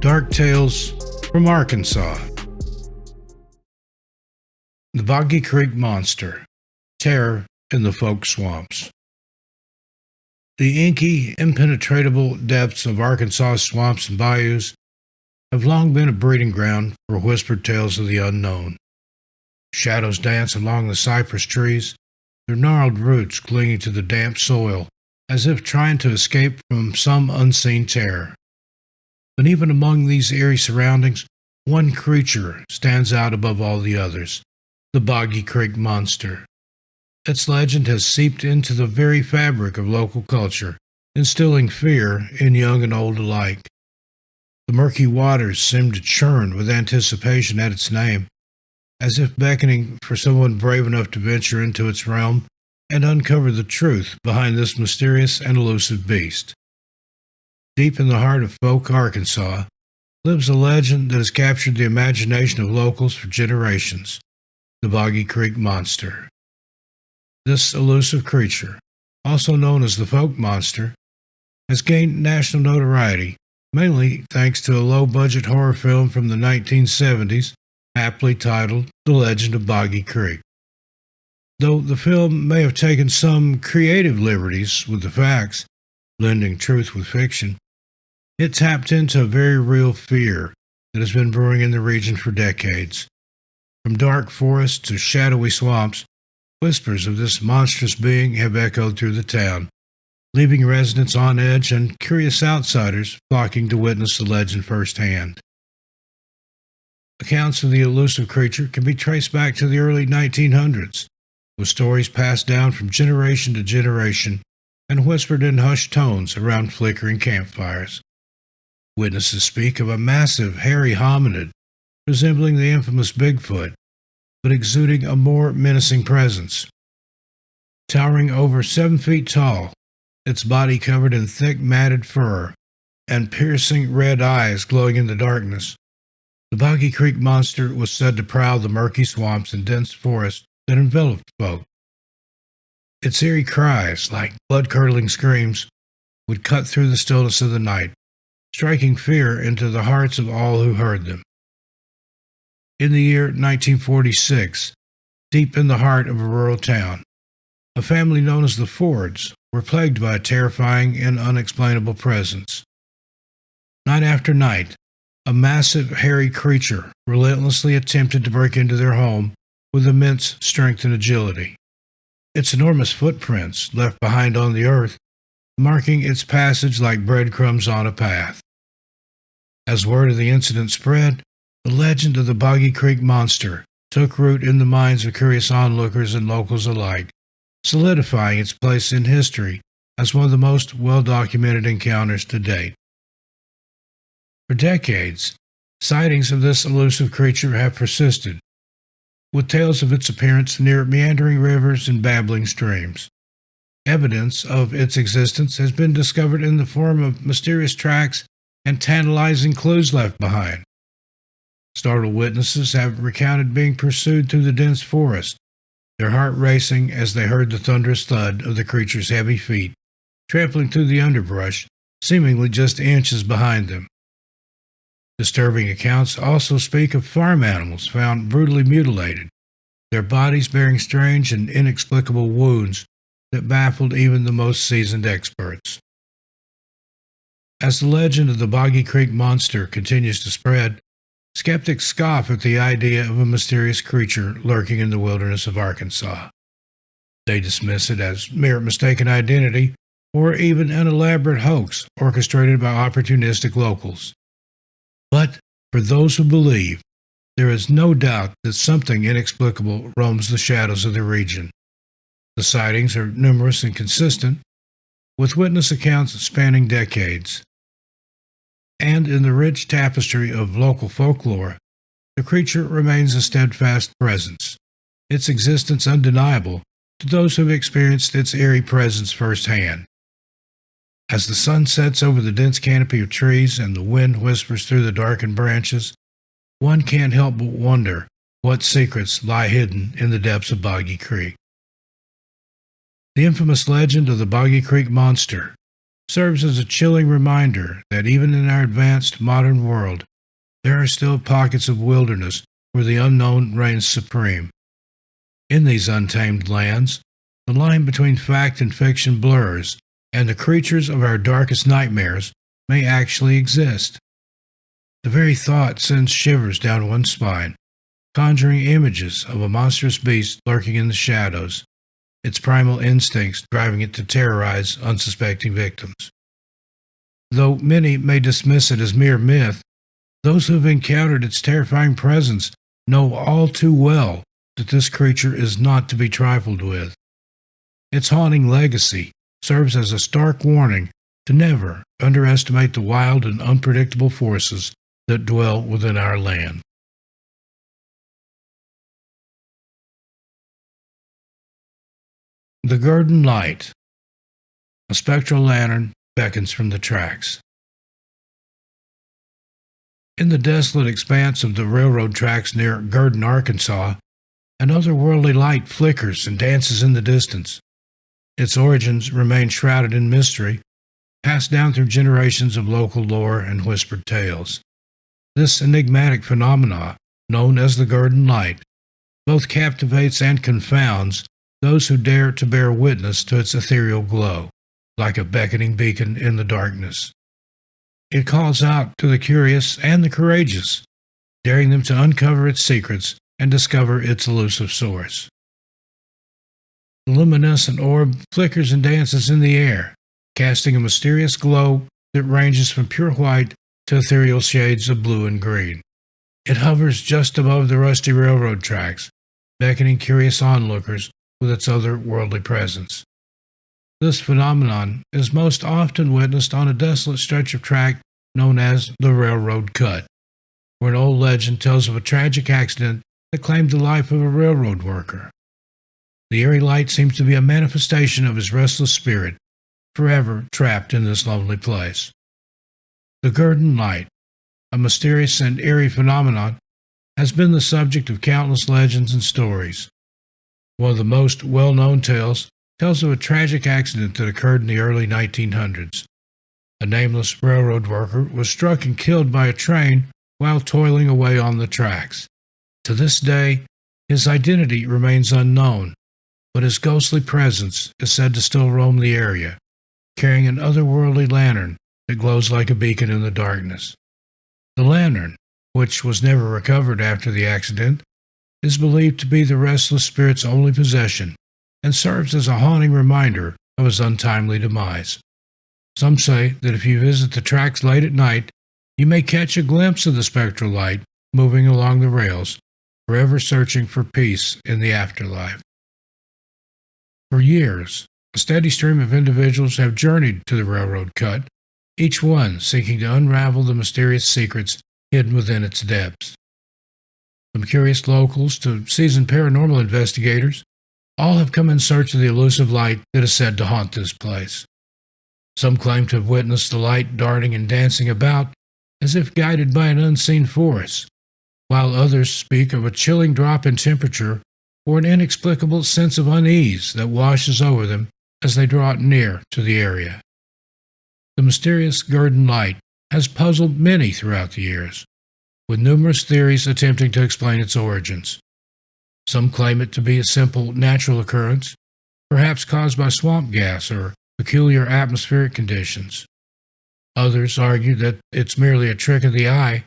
Dark Tales from Arkansas. The Boggy Creek Monster. Terror in the Folk Swamps. The inky, impenetrable depths of Arkansas swamps and bayous have long been a breeding ground for whispered tales of the unknown. Shadows dance along the cypress trees, their gnarled roots clinging to the damp soil as if trying to escape from some unseen terror. But even among these eerie surroundings, one creature stands out above all the others, the Boggy Creek Monster. Its legend has seeped into the very fabric of local culture, instilling fear in young and old alike. The murky waters seem to churn with anticipation at its name, as if beckoning for someone brave enough to venture into its realm and uncover the truth behind this mysterious and elusive beast. Deep in the heart of Folk, Arkansas, lives a legend that has captured the imagination of locals for generations, the Boggy Creek Monster. This elusive creature, also known as the Folk Monster, has gained national notoriety, mainly thanks to a low-budget horror film from the 1970s, aptly titled The Legend of Boggy Creek. Though the film may have taken some creative liberties with the facts, blending truth with fiction, it tapped into a very real fear that has been brewing in the region for decades. From dark forests to shadowy swamps, whispers of this monstrous being have echoed through the town, leaving residents on edge and curious outsiders flocking to witness the legend firsthand. Accounts of the elusive creature can be traced back to the early 1900s, with stories passed down from generation to generation and whispered in hushed tones around flickering campfires. Witnesses speak of a massive, hairy hominid resembling the infamous Bigfoot, but exuding a more menacing presence. Towering over 7 feet tall, its body covered in thick matted fur and piercing red eyes glowing in the darkness, the Boggy Creek Monster was said to prowl the murky swamps and dense forests that enveloped Folk. Its eerie cries, like blood-curdling screams, would cut through the stillness of the night, striking fear into the hearts of all who heard them. In the year 1946, deep in the heart of a rural town, a family known as the Fords were plagued by a terrifying and unexplainable presence. Night after night, a massive, hairy creature relentlessly attempted to break into their home with immense strength and agility. Its enormous footprints left behind on the earth, marking its passage like breadcrumbs on a path. As word of the incident spread, the legend of the Boggy Creek Monster took root in the minds of curious onlookers and locals alike, solidifying its place in history as one of the most well-documented encounters to date. For decades, sightings of this elusive creature have persisted, with tales of its appearance near meandering rivers and babbling streams. Evidence of its existence has been discovered in the form of mysterious tracks and tantalizing clues left behind. Startled witnesses have recounted being pursued through the dense forest, their heart racing as they heard the thunderous thud of the creature's heavy feet, trampling through the underbrush, seemingly just inches behind them. Disturbing accounts also speak of farm animals found brutally mutilated, their bodies bearing strange and inexplicable wounds that baffled even the most seasoned experts. As the legend of the Boggy Creek Monster continues to spread, skeptics scoff at the idea of a mysterious creature lurking in the wilderness of Arkansas. They dismiss it as mere mistaken identity or even an elaborate hoax orchestrated by opportunistic locals. But for those who believe, there is no doubt that something inexplicable roams the shadows of the region. The sightings are numerous and consistent, with witness accounts spanning decades. And in the rich tapestry of local folklore, the creature remains a steadfast presence, its existence undeniable to those who have experienced its eerie presence firsthand. As the sun sets over the dense canopy of trees and the wind whispers through the darkened branches, one can't help but wonder what secrets lie hidden in the depths of Boggy Creek. The infamous legend of the Boggy Creek Monster serves as a chilling reminder that even in our advanced modern world, there are still pockets of wilderness where the unknown reigns supreme. In these untamed lands, the line between fact and fiction blurs, and the creatures of our darkest nightmares may actually exist. The very thought sends shivers down one's spine, conjuring images of a monstrous beast lurking in the shadows, its primal instincts driving it to terrorize unsuspecting victims. Though many may dismiss it as mere myth, those who have encountered its terrifying presence know all too well that this creature is not to be trifled with. Its haunting legacy serves as a stark warning to never underestimate the wild and unpredictable forces that dwell within our land. The Gurdon light. A spectral lantern beckons from the tracks. In the desolate expanse of the railroad tracks near Gurdon, Arkansas, an otherworldly light flickers and dances in the distance. Its origins remain shrouded in mystery, passed down through generations of local lore and whispered tales. This enigmatic phenomena, known as the Gordon light, both captivates and confounds those who dare to bear witness to its ethereal glow, like a beckoning beacon in the darkness. It calls out to the curious and the courageous, daring them to uncover its secrets and discover its elusive source. The luminescent orb flickers and dances in the air, casting a mysterious glow that ranges from pure white to ethereal shades of blue and green. It hovers just above the rusty railroad tracks, beckoning curious onlookers with its otherworldly presence. This phenomenon is most often witnessed on a desolate stretch of track known as the Railroad Cut, where an old legend tells of a tragic accident that claimed the life of a railroad worker. The eerie light seems to be a manifestation of his restless spirit, forever trapped in this lonely place. The Gordon light, a mysterious and eerie phenomenon, has been the subject of countless legends and stories. One of the most well-known tales tells of a tragic accident that occurred in the early 1900s. A nameless railroad worker was struck and killed by a train while toiling away on the tracks. To this day, his identity remains unknown, but his ghostly presence is said to still roam the area, carrying an otherworldly lantern that glows like a beacon in the darkness. The lantern, which was never recovered after the accident, is believed to be the restless spirit's only possession and serves as a haunting reminder of his untimely demise. Some say that if you visit the tracks late at night, you may catch a glimpse of the spectral light moving along the rails, forever searching for peace in the afterlife. For years, a steady stream of individuals have journeyed to the railroad cut, each one seeking to unravel the mysterious secrets hidden within its depths. From curious locals to seasoned paranormal investigators, all have come in search of the elusive light that is said to haunt this place. Some claim to have witnessed the light darting and dancing about as if guided by an unseen force, while others speak of a chilling drop in temperature or an inexplicable sense of unease that washes over them as they draw near to the area. The mysterious Gordon light has puzzled many throughout the years, with numerous theories attempting to explain its origins. Some claim it to be a simple natural occurrence, perhaps caused by swamp gas or peculiar atmospheric conditions. Others argue that it's merely a trick of the eye,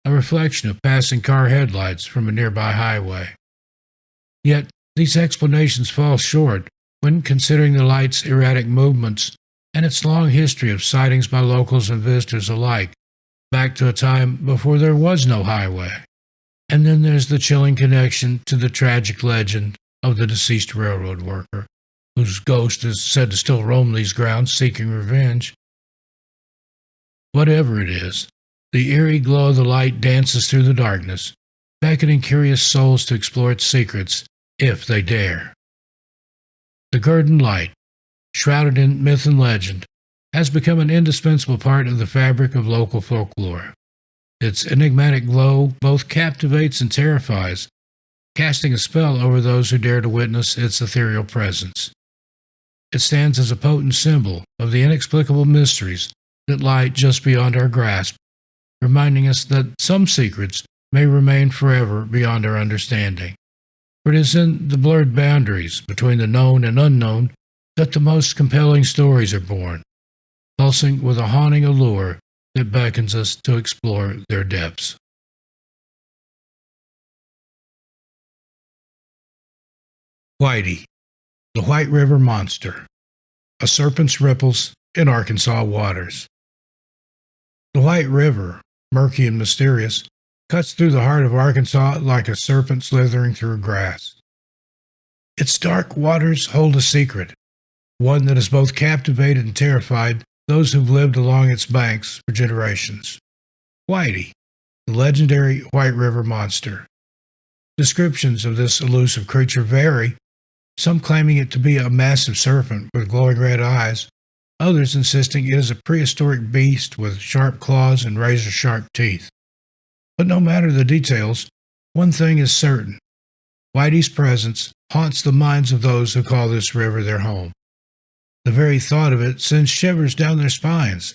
a reflection of passing car headlights from a nearby highway. Yet, these explanations fall short when considering the light's erratic movements and its long history of sightings by locals and visitors alike, back to a time before there was no highway. And then there's the chilling connection to the tragic legend of the deceased railroad worker, whose ghost is said to still roam these grounds seeking revenge. Whatever it is, the eerie glow of the light dances through the darkness, beckoning curious souls to explore its secrets, if they dare. The Gordon light, shrouded in myth and legend, has become an indispensable part of the fabric of local folklore. Its enigmatic glow both captivates and terrifies, casting a spell over those who dare to witness its ethereal presence. It stands as a potent symbol of the inexplicable mysteries that lie just beyond our grasp, reminding us that some secrets may remain forever beyond our understanding. For it is in the blurred boundaries between the known and unknown that the most compelling stories are born, pulsing with a haunting allure that beckons us to explore their depths. Whitey, the White River Monster, a serpent's ripples in Arkansas waters. The White River, murky and mysterious, cuts through the heart of Arkansas like a serpent slithering through grass. Its dark waters hold a secret, one that has both captivated and terrified those who've lived along its banks for generations. Whitey, the legendary White River Monster. Descriptions of this elusive creature vary, some claiming it to be a massive serpent with glowing red eyes, others insisting it is a prehistoric beast with sharp claws and razor-sharp teeth. But no matter the details, one thing is certain. Whitey's presence haunts the minds of those who call this river their home. The very thought of it sends shivers down their spines,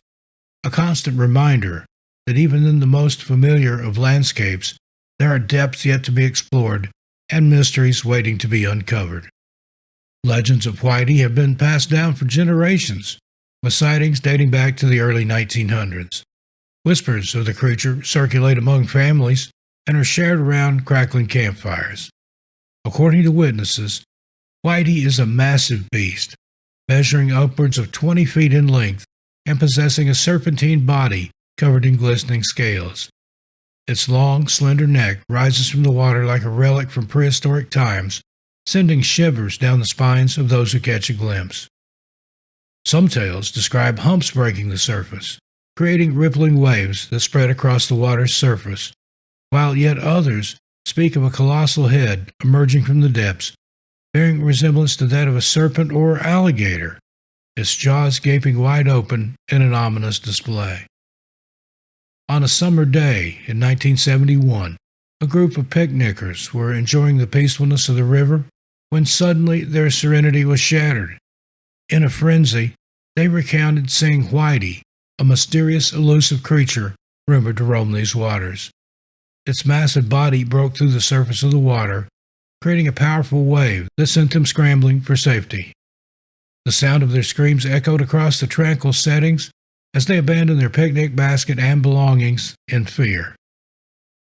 a constant reminder that even in the most familiar of landscapes, there are depths yet to be explored and mysteries waiting to be uncovered. Legends of Whitey have been passed down for generations, with sightings dating back to the early 1900s. Whispers of the creature circulate among families and are shared around crackling campfires. According to witnesses, Whitey is a massive beast, measuring upwards of 20 feet in length and possessing a serpentine body covered in glistening scales. Its long, slender neck rises from the water like a relic from prehistoric times, sending shivers down the spines of those who catch a glimpse. Some tales describe humps breaking the surface, creating rippling waves that spread across the water's surface, while yet others speak of a colossal head emerging from the depths, bearing resemblance to that of a serpent or alligator, its jaws gaping wide open in an ominous display. On a summer day in 1971, a group of picnickers were enjoying the peacefulness of the river when suddenly their serenity was shattered. In a frenzy, they recounted seeing Whitey, a mysterious, elusive creature rumored to roam these waters. Its massive body broke through the surface of the water, creating a powerful wave that sent them scrambling for safety. The sound of their screams echoed across the tranquil settings as they abandoned their picnic basket and belongings in fear.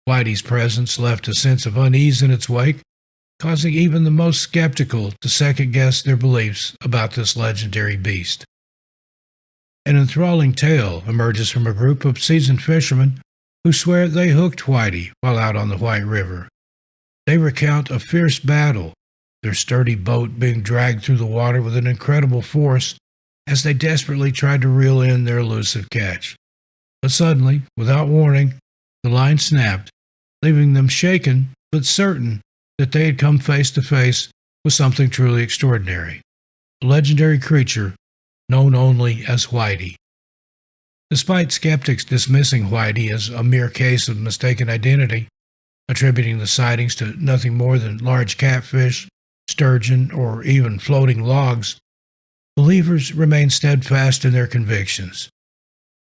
Whitey's presence left a sense of unease in its wake, causing even the most skeptical to second-guess their beliefs about this legendary beast. An enthralling tale emerges from a group of seasoned fishermen who swear they hooked Whitey while out on the White River. They recount a fierce battle, their sturdy boat being dragged through the water with an incredible force as they desperately tried to reel in their elusive catch. But suddenly, without warning, the line snapped, leaving them shaken but certain that they had come face to face with something truly extraordinary, a legendary creature known only as Whitey. Despite skeptics dismissing Whitey as a mere case of mistaken identity, attributing the sightings to nothing more than large catfish, sturgeon, or even floating logs, believers remain steadfast in their convictions.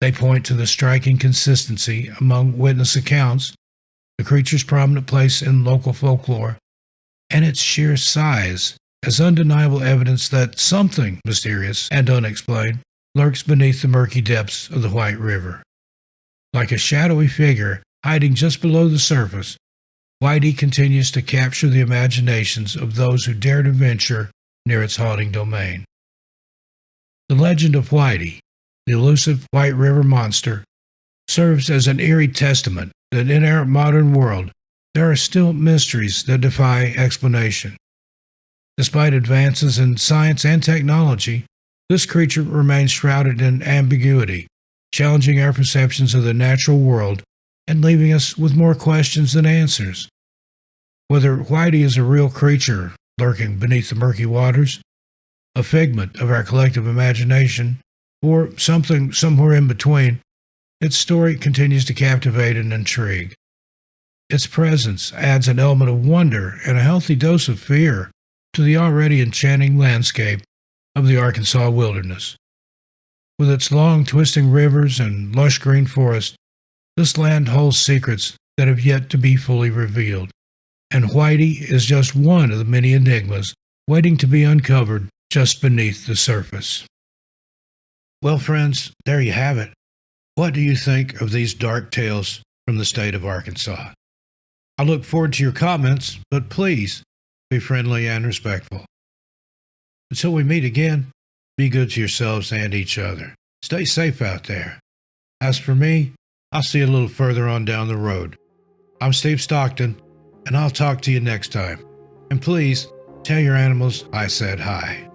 They point to the striking consistency among witness accounts, the creature's prominent place in local folklore, and its sheer size as undeniable evidence that something mysterious and unexplained lurks beneath the murky depths of the White River. Like a shadowy figure hiding just below the surface, Whitey continues to capture the imaginations of those who dare to venture near its haunting domain. The legend of Whitey, the elusive White River Monster, serves as an eerie testament that in our modern world there are still mysteries that defy explanation. Despite advances in science and technology, this creature remains shrouded in ambiguity, challenging our perceptions of the natural world and leaving us with more questions than answers. Whether Whitey is a real creature lurking beneath the murky waters, a figment of our collective imagination, or something somewhere in between, its story continues to captivate and intrigue. Its presence adds an element of wonder and a healthy dose of fear to the already enchanting landscape of the Arkansas wilderness. With its long, twisting rivers and lush green forests, this land holds secrets that have yet to be fully revealed. And Whitey is just one of the many enigmas waiting to be uncovered just beneath the surface. Well, friends, there you have it. What do you think of these dark tales from the state of Arkansas? I look forward to your comments, but please be friendly and respectful. Until we meet again, be good to yourselves and each other. Stay safe out there. As for me, I'll see you a little further on down the road. I'm Steve Stockton, and I'll talk to you next time. And please, tell your animals I said hi.